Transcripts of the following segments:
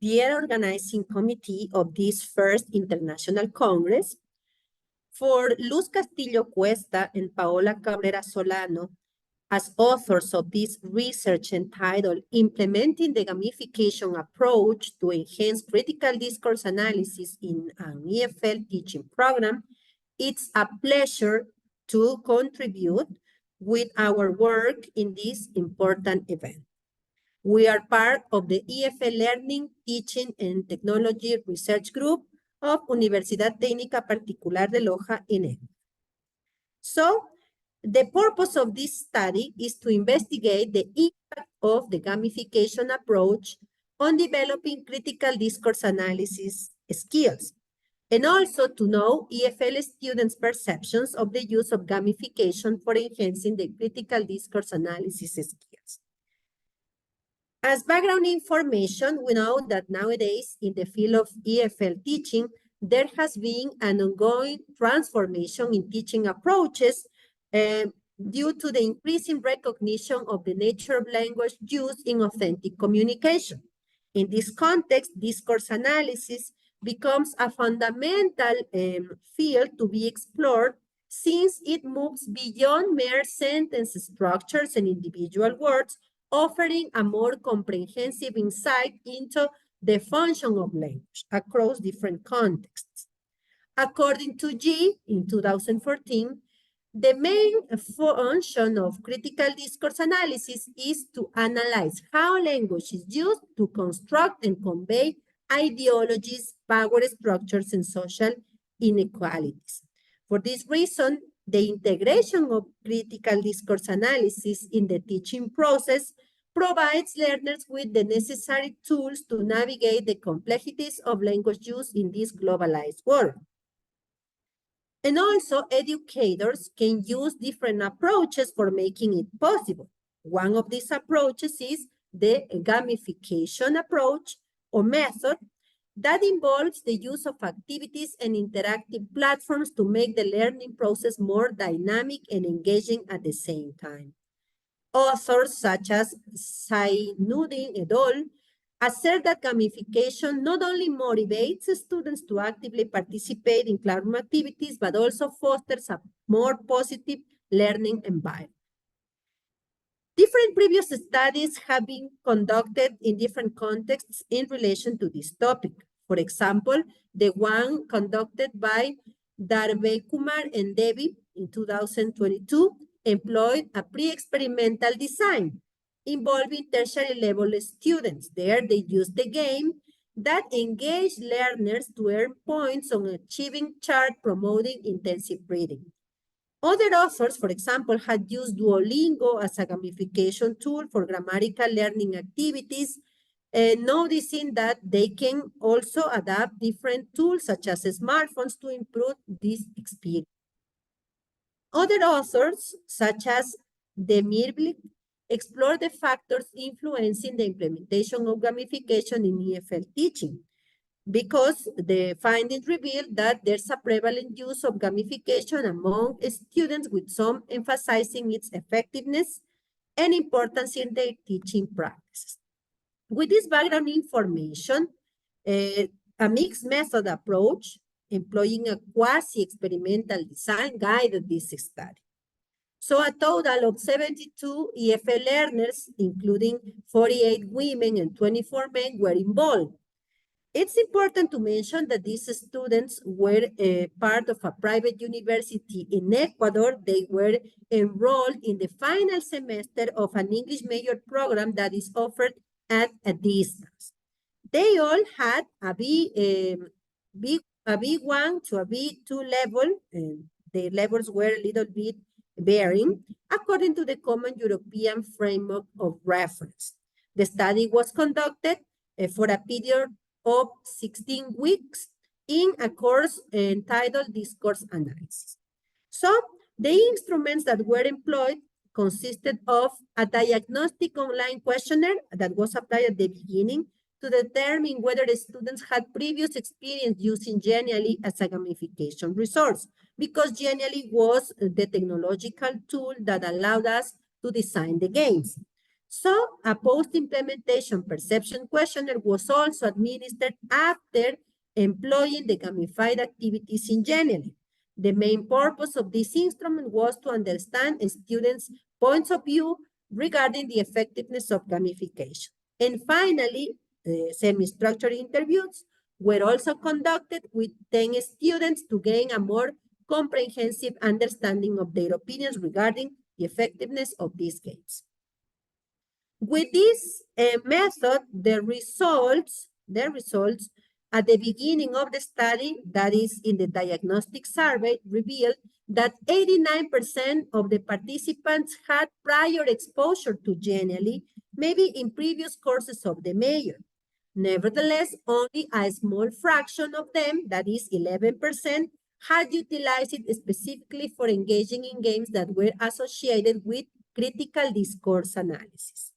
the organizing committee of this first International Congress. For Luz Castillo Cuesta and Paola Cabrera Solano, as authors of this research entitled Implementing the Gamification Approach to Enhance Critical Discourse Analysis in an EFL Teaching Program, it's a pleasure to contribute with our work in this important event. We are part of the EFL Learning, Teaching, and Technology Research Group of Universidad Técnica Particular de Loja in Ecuador. So, the purpose of this study is to investigate the impact of the gamification approach on developing critical discourse analysis skills, and also to know EFL students' perceptions of the use of gamification for enhancing the critical discourse analysis skills. As background information, we know that nowadays in the field of EFL teaching, there has been an ongoing transformation in teaching approaches due to the increasing recognition of the nature of language used in authentic communication. In this context, discourse analysis becomes a fundamental field to be explored since it moves beyond mere sentence structures and individual words, offering a more comprehensive insight into the function of language across different contexts. According to G, in 2014, the main function of critical discourse analysis is to analyze how language is used to construct and convey ideologies, power structures, and social inequalities. For this reason, the integration of critical discourse analysis in the teaching process provides learners with the necessary tools to navigate the complexities of language use in this globalized world. And also, educators can use different approaches for making it possible. One of these approaches is the gamification approach or method that involves the use of activities and interactive platforms to make the learning process more dynamic and engaging at the same time. Authors such as Zainuddin et al. Assert that gamification not only motivates students to actively participate in classroom activities, but also fosters a more positive learning environment. Different previous studies have been conducted in different contexts in relation to this topic. For example, the one conducted by Darve Kumar and Devi in 2022 employed a pre-experimental design involving tertiary level students. There they used the game that engaged learners to earn points on achieving chart promoting intensive reading. Other authors, for example, had used Duolingo as a gamification tool for grammatical learning activities, noticing that they can also adapt different tools such as smartphones to improve this experience. Other authors, such as Demirblik, explore the factors influencing the implementation of gamification in EFL teaching, because the findings reveal that there's a prevalent use of gamification among students, with some emphasizing its effectiveness and importance in their teaching practices. With this background information, a mixed method approach employing a quasi-experimental design guided this study. So a total of 72 EFL learners, including 48 women and 24 men, were involved. It's important to mention that these students were part of a private university in Ecuador. They were enrolled in the final semester of an English major program that is offered at a distance. They all had a B1 to a B2 level, and the levels were a little bit varying according to the Common European Framework of Reference. The study was conducted for a period of 16 weeks in a course entitled Discourse Analysis. So the instruments that were employed consisted of a diagnostic online questionnaire that was applied at the beginning to determine whether the students had previous experience using Genially as a gamification resource, because Genially was the technological tool that allowed us to design the games. So a post-implementation perception questionnaire was also administered after employing the gamified activities in Genially. The main purpose of this instrument was to understand students' points of view regarding the effectiveness of gamification. And finally, semi-structured interviews were also conducted with 10 students to gain a more comprehensive understanding of their opinions regarding the effectiveness of these games. With this method, the results at the beginning of the study, that is in the diagnostic survey, revealed that 89% of the participants had prior exposure to Genially, maybe in previous courses of the major. Nevertheless, only a small fraction of them, that is 11%, had utilized it specifically for engaging in games that were associated with critical discourse analysis.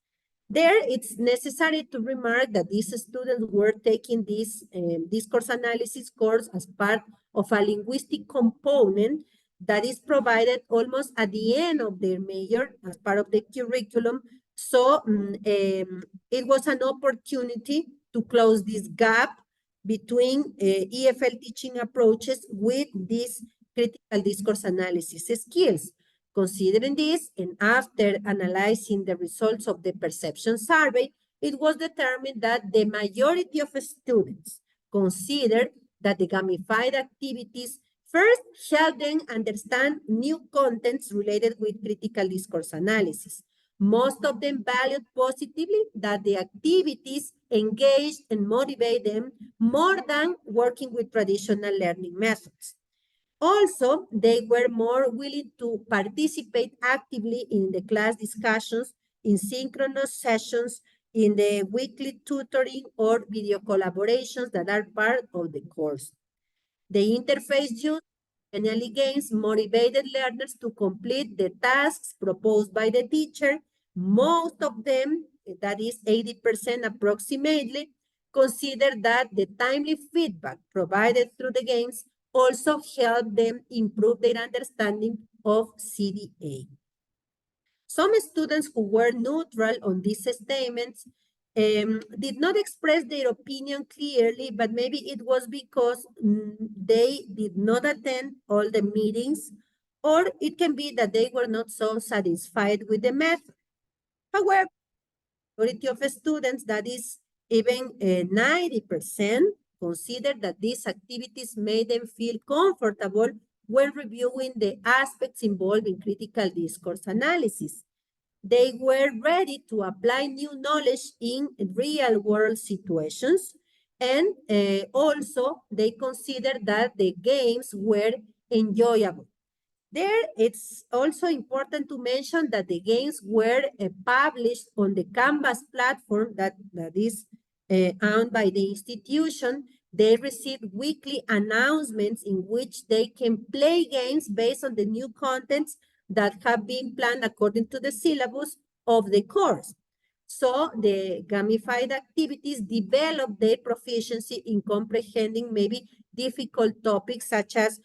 There, it's necessary to remark that these students were taking this discourse analysis course as part of a linguistic component that is provided almost at the end of their major as part of the curriculum. So it was an opportunity to close this gap between EFL teaching approaches with these critical discourse analysis skills. Considering this, and after analyzing the results of the perception survey, it was determined that the majority of students considered that the gamified activities first help them understand new contents related with critical discourse analysis. Most of them valued positively that the activities engaged and motivate them more than working with traditional learning methods. Also, they were more willing to participate actively in the class discussions, in synchronous sessions, in the weekly tutoring or video collaborations that are part of the course. The interface used Genially games motivated learners to complete the tasks proposed by the teacher. Most of them, that is 80% approximately, consider that the timely feedback provided through the games also helped them improve their understanding of CDA. Some students who were neutral on these statements did not express their opinion clearly, but maybe it was because they did not attend all the meetings, or it can be that they were not so satisfied with the method. However, the majority of students, that is even 90%, consider that these activities made them feel comfortable when reviewing the aspects involved in critical discourse analysis. They were ready to apply new knowledge in real-world situations, and also they considered that the games were enjoyable. There, it's also important to mention that the games were published on the Canvas platform that is owned by the institution. They receive weekly announcements in which they can play games based on the new contents that have been planned according to the syllabus of the course. So the gamified activities develop their proficiency in comprehending maybe difficult topics such as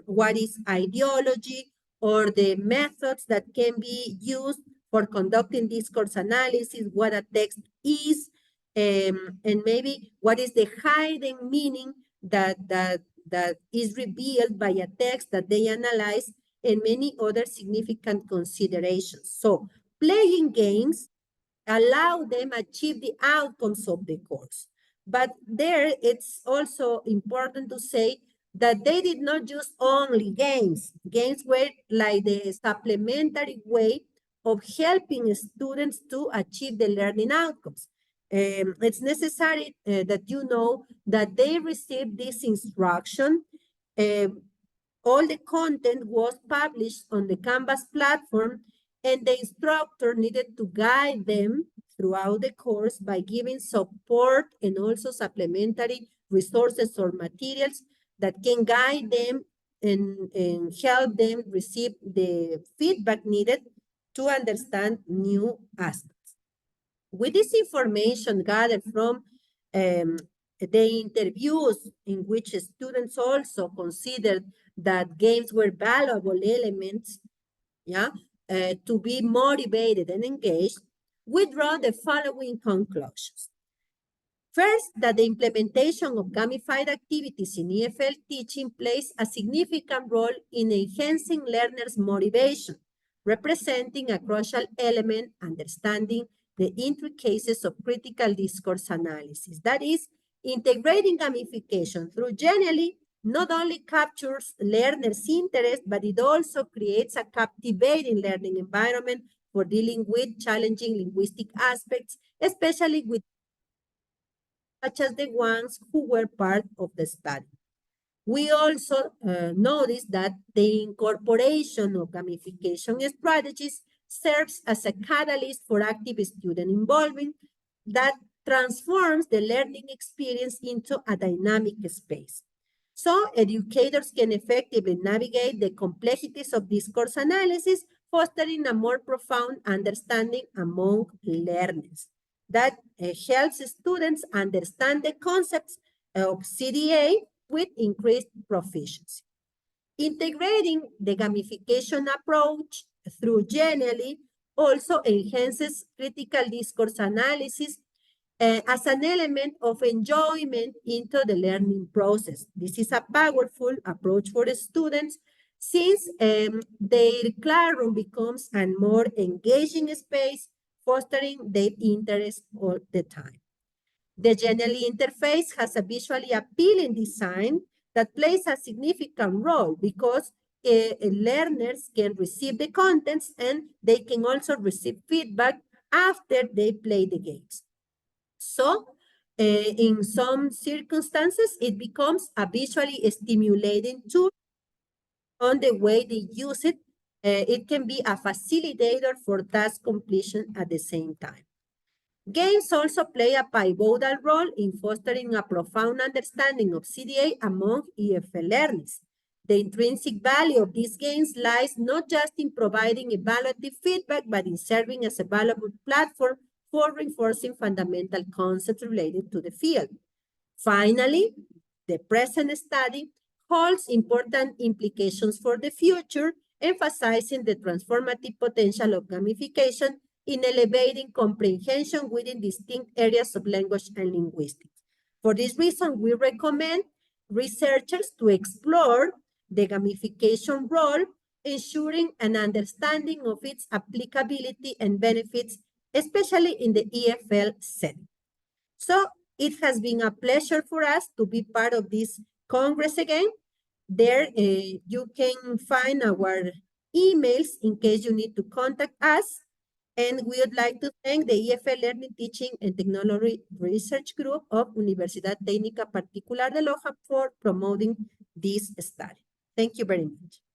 what is ideology, or the methods that can be used for conducting discourse analysis, what a text is, and maybe what is the hidden meaning that is revealed by a text that they analyze, and many other significant considerations. So playing games allow them achieve the outcomes of the course. But there, it's also important to say that they did not use only games. Games were like the supplementary way of helping students to achieve the learning outcomes. It's necessary that you know that they received this instruction. All the content was published on the Canvas platform, and the instructor needed to guide them throughout the course by giving support and also supplementary resources or materials that can guide them and help them receive the feedback needed to understand new aspects. With this information gathered from the interviews in which students also considered that games were valuable elements, to be motivated and engaged, we draw the following conclusions. First, that the implementation of gamified activities in EFL teaching plays a significant role in enhancing learners' motivation, representing a crucial element understanding the intricacies of critical discourse analysis. That is, integrating gamification through Genially not only captures learners' interest, but it also creates a captivating learning environment for dealing with challenging linguistic aspects, especially with such as the ones who were part of the study. We also noticed that the incorporation of gamification strategies serves as a catalyst for active student involvement that transforms the learning experience into a dynamic space. So educators can effectively navigate the complexities of discourse analysis, fostering a more profound understanding among learners. That helps students understand the concepts of CDA with increased proficiency. Integrating the gamification approach through Genially also enhances critical discourse analysis as an element of enjoyment into the learning process. This is a powerful approach for the students since their classroom becomes a more engaging space, fostering their interest all the time. The Genially interface has a visually appealing design that plays a significant role because learners can receive the contents and they can also receive feedback after they play the games. So, in some circumstances, it becomes a visually stimulating tool. On the way they use it, it can be a facilitator for task completion at the same time. Games also play a pivotal role in fostering a profound understanding of CDA among EFL learners. The intrinsic value of these games lies not just in providing evaluative feedback, but in serving as a valuable platform for reinforcing fundamental concepts related to the field. Finally, the present study holds important implications for the future, emphasizing the transformative potential of gamification in elevating comprehension within distinct areas of language and linguistics. For this reason, we recommend researchers to explore the gamification role, ensuring an understanding of its applicability and benefits, especially in the EFL setting. So it has been a pleasure for us to be part of this Congress again. There you can find our emails in case you need to contact us. And we would like to thank the EFL Learning, Teaching, and Technology Research Group of Universidad Técnica Particular de Loja for promoting this study. Thank you very much.